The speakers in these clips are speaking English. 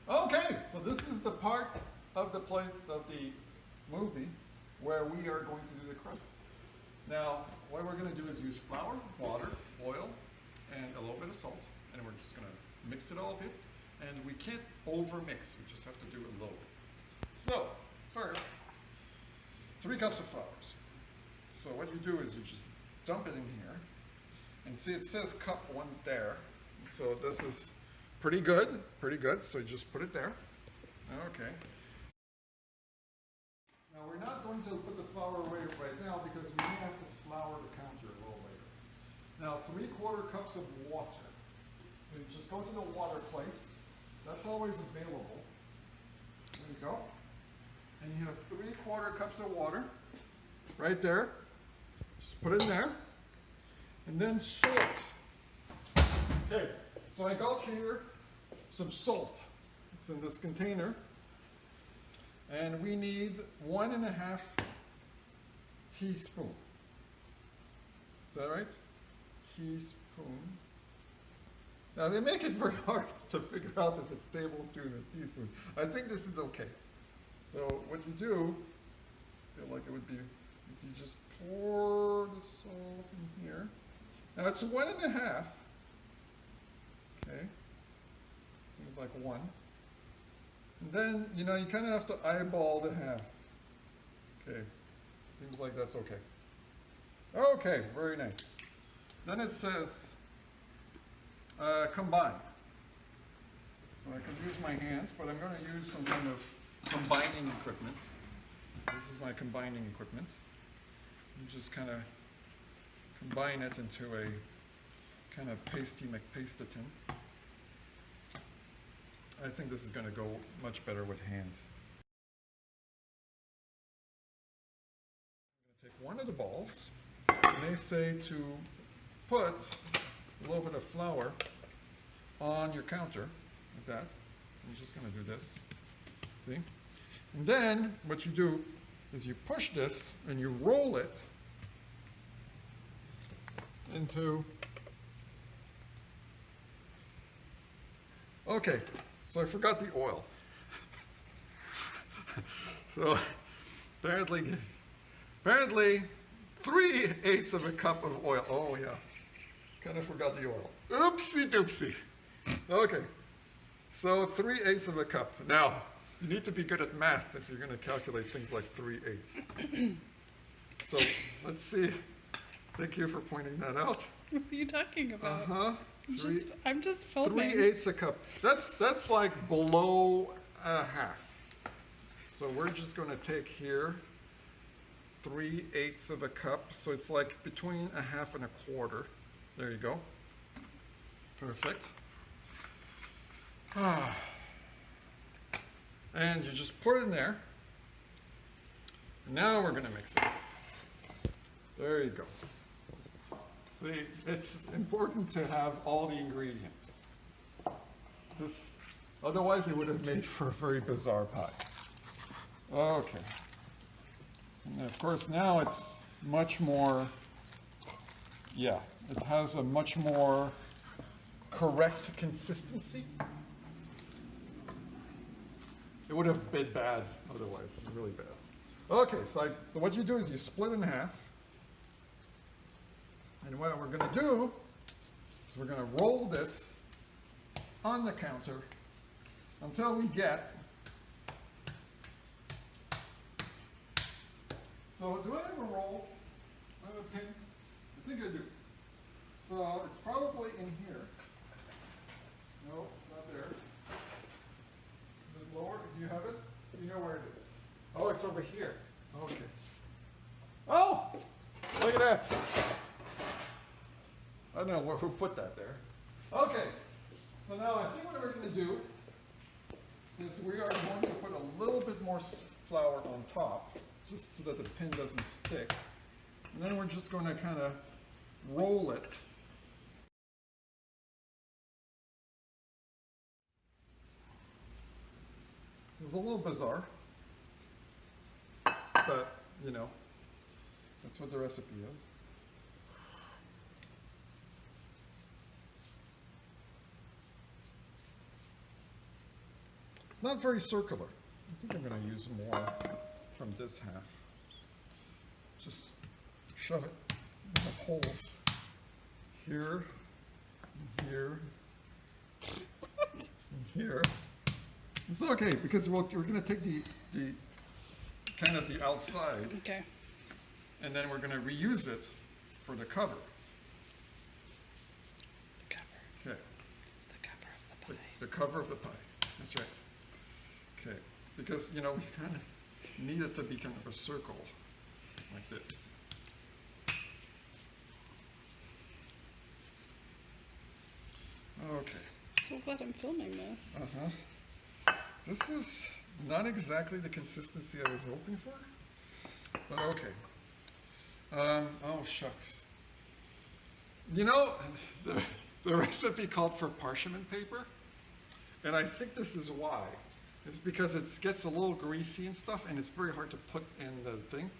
Okay, so this is the part of the movie where we are going to do the crust. Now, what we're going to do is use flour, water, oil, and a little bit of salt, and we're just going to mix it all of it. And we can't over mix; we just have to do it a little bit. So, first, 3 cups of flours. So what you do is you just dump it in here, and see it says cup 1 there. So this is pretty good, so you just put it there. Okay. Now we're not going to put the flour away right now because we may have to flour the counter a little later. Now 3/4 cups of water. So you just go to the water place. That's always available. There you go. And you have 3/4 cups of water right there. Just put it in there. And then salt. Okay, so I got here some salt. It's in this container. And we need 1.5 teaspoon. Is that right? Teaspoon. Now they make it very hard to figure out if it's tablespoon or teaspoon. I think this is okay. So what you do, I feel like it would be, is you just pour the salt in here. Now it's 1.5. Okay. Seems like 1. And then, you know, you kind of have to eyeball the half. Okay. Seems like that's okay. Okay, very nice. Then it says combine. So I can use my hands, but I'm going to use some kind of combining equipment. So this is my combining equipment. You just kind of combine it into a kind of pasty McPastatin. I think this is going to go much better with hands. I'm going to take one of the balls, and they say to put a little bit of flour on your counter, like that. So I'm just going to do this, see? And then what you do is you push this and you roll it into, okay, so I forgot the oil. So apparently 3/8 of a cup of oil. Oh yeah, kind of forgot the oil. Oopsie doopsie. Okay, so 3/8 of a cup. Now, you need to be good at math if you're going to calculate things like 3/8. So let's see. Thank you for pointing that out. What are you talking about? Uh-huh. I'm just filming. 3/8 a cup. That's like below a half. So we're just going to take here 3/8 of a cup. So it's like between a half and a quarter. There you go. Perfect. And you just pour it in there. Now we're going to mix it. There you go. See, it's important to have all the ingredients. Otherwise it would have made for a very bizarre pie. Okay. And of course now it's much more, yeah, it has a much more correct consistency. It would have been bad otherwise, really bad. Okay, so what you do is you split in half. And what we're going to do is we're going to roll this on the counter until we get, so do I have a roll? Do I have a pin? I think I do. So it's probably in here. No, it's not there. Is it lower? Do you have it? Do you know where it is? Oh, it's over here. Okay. Oh, look at that. I don't know who put that there. Okay, so now I think what we're going to do is we are going to put a little bit more flour on top, just so that the pin doesn't stick. And then we're just going to kind of roll it. This is a little bizarre, but you know, that's what the recipe is. not very circular. I think I'm going to use more from this half. Just shove it in the holes here, and here, and here. It's okay because we're going to take the kind of the outside, Okay. and then we're going to reuse it for the cover. The cover. Okay. It's the cover of the pie. The cover of the pie. That's right. Okay. Because, you know, we kind of need it to be kind of a circle like this. Okay. So glad I'm filming this. Uh-huh. This is not exactly the consistency I was hoping for, but okay. Oh, shucks. You know, the recipe called for parchment paper, and I think this is why. It's because it gets a little greasy and stuff, and it's very hard to put in the thing.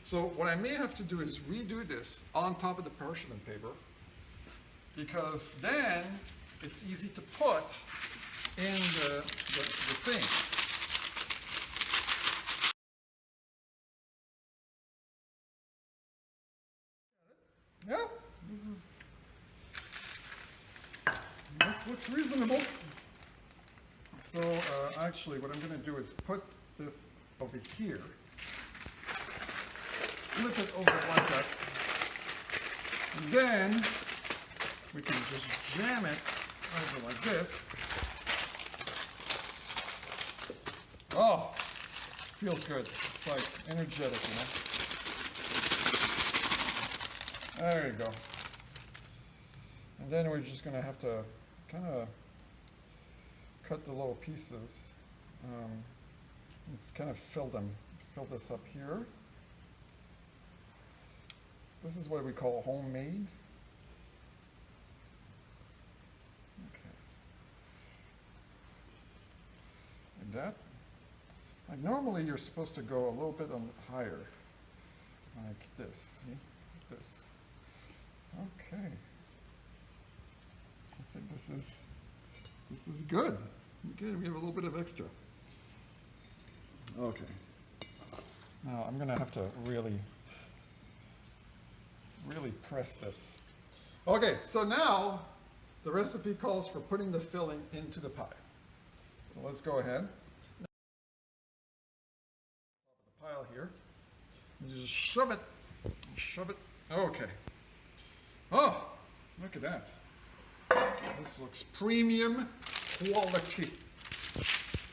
So what I may have to do is redo this on top of the parchment paper, because then it's easy to put in the thing. Yeah, this looks reasonable. So actually what I'm going to do is put this over here, flip it over like that, and then we can just jam it over like this. Oh, feels good. It's like energetic, you know. There you go. And then we're just going to have to kind of cut the little pieces, and kind of fill this up here. This is what we call homemade. Okay. Like that. Like normally you're supposed to go a little bit higher, like this, see? Like this. Okay. I think this is good. Okay, we have a little bit of extra. Okay. Now I'm gonna have to really press this. Okay, so now the recipe calls for putting the filling into the pie. So let's go ahead. The pile here. And just shove it. Shove it. Okay. Oh, look at that. This looks premium quality.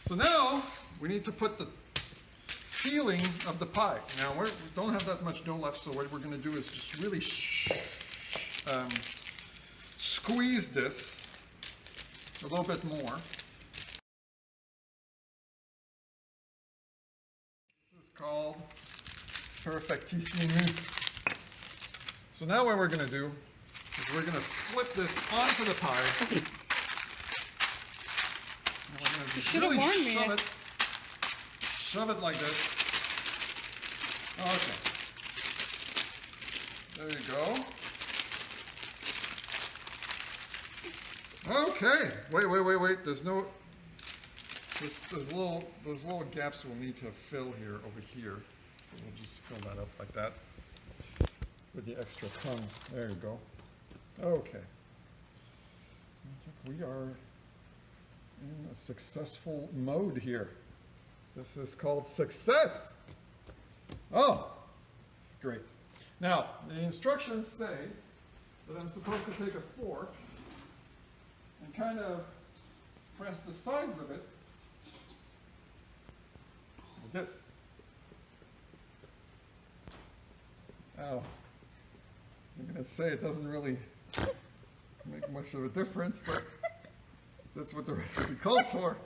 So now we need to put the sealing of the pie. Now we don't have that much dough left, so what we're going to do is just really squeeze this a little bit more. This is called perfectissimi. So now what we're going to do is we're going to flip this onto the pie. You should have warned me. Shove it like this. Okay. There you go. Okay. Wait. There's little gaps we'll need to fill here over here. So we'll just fill that up like that with the extra crumbs. There you go. Okay. I think we are in a successful mode here. This is called success. Oh, it's great. Now, the instructions say that I'm supposed to take a fork and kind of press the sides of it like this. Oh, I'm going to say it doesn't really make much of a difference, but that's what the recipe calls for.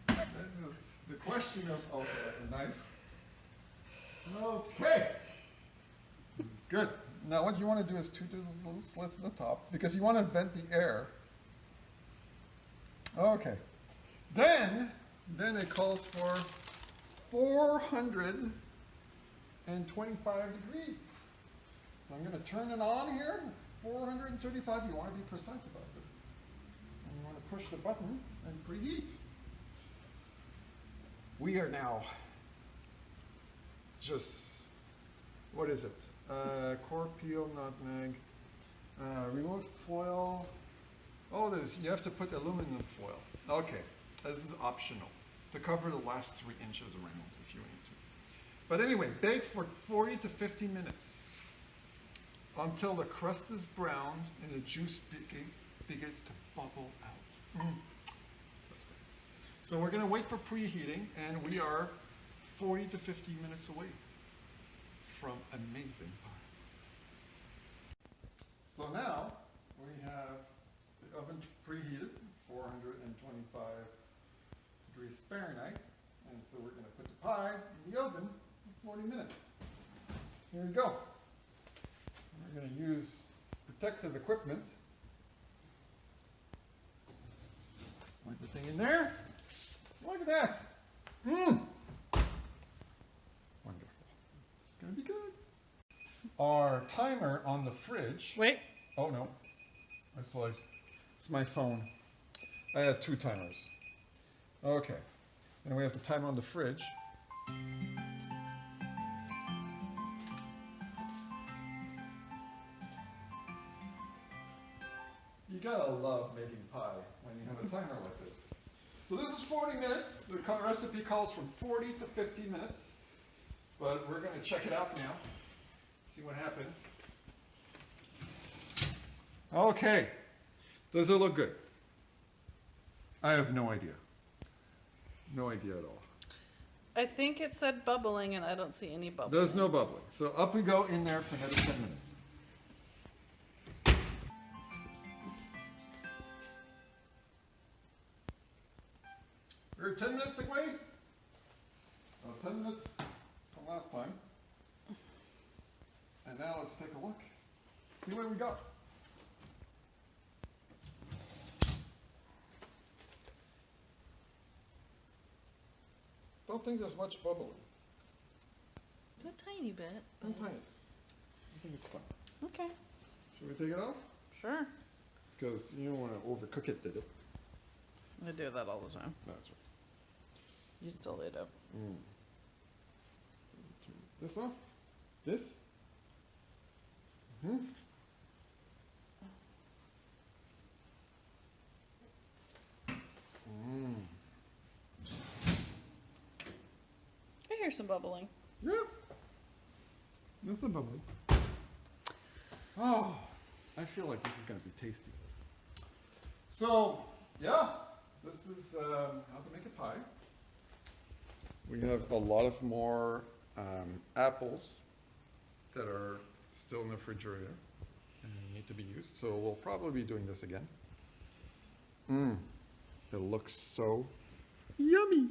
This is the question of a knife. Okay. Good. Now what you want to do is to do those little slits in the top because you want to vent the air. Okay. Then it calls for 425 degrees. So I'm going to turn it on here, 425 135, you want to be precise about this. And you want to push the button and preheat. We are now just, what is it? Core peel, nutmeg, remove foil. Oh, you have to put aluminum foil. Okay, this is optional to cover the last 3 inches around if you need to. But anyway, bake for 40 to 50 minutes until the crust is browned and the juice begins to bubble out. So we're going to wait for preheating, and we are 40 to 50 minutes away from amazing pie. So now we have the oven preheated, 425 degrees Fahrenheit, and so we're going to put the pie in the oven for 40 minutes. Here we go. We're going to use protective equipment. Slide the thing in there. Look at that. Wonderful. It's going to be good. Our timer on the fridge. Wait. Oh no. I saw it. It's my phone. I had 2 timers. Okay. And we have the timer on the fridge. You gotta love making pie when you have a timer like this. So this is 40 minutes. The recipe calls from 40 to 50 minutes. But we're going to check it out now. See what happens. Okay. Does it look good? I have no idea. No idea at all. I think it said bubbling, and I don't see any bubbling. There's no bubbling. So up we go in there for another 10 minutes. We're 10 minutes away. Well, 10 minutes from last time. And now let's take a look. See what we got. Don't think there's much bubbling. A tiny bit. I'm tiny. I think it's fine. Okay. Should we take it off? Sure. Because you don't want to overcook it, did it? I do that all the time. That's right. You still do it. Turn this off. This. I hear some bubbling. Yep. That's a bubbly. Oh, I feel like this is going to be tasty. So, yeah, this is how to make a pie. We have a lot of more apples that are still in the refrigerator and need to be used. So we'll probably be doing this again. It looks so yummy.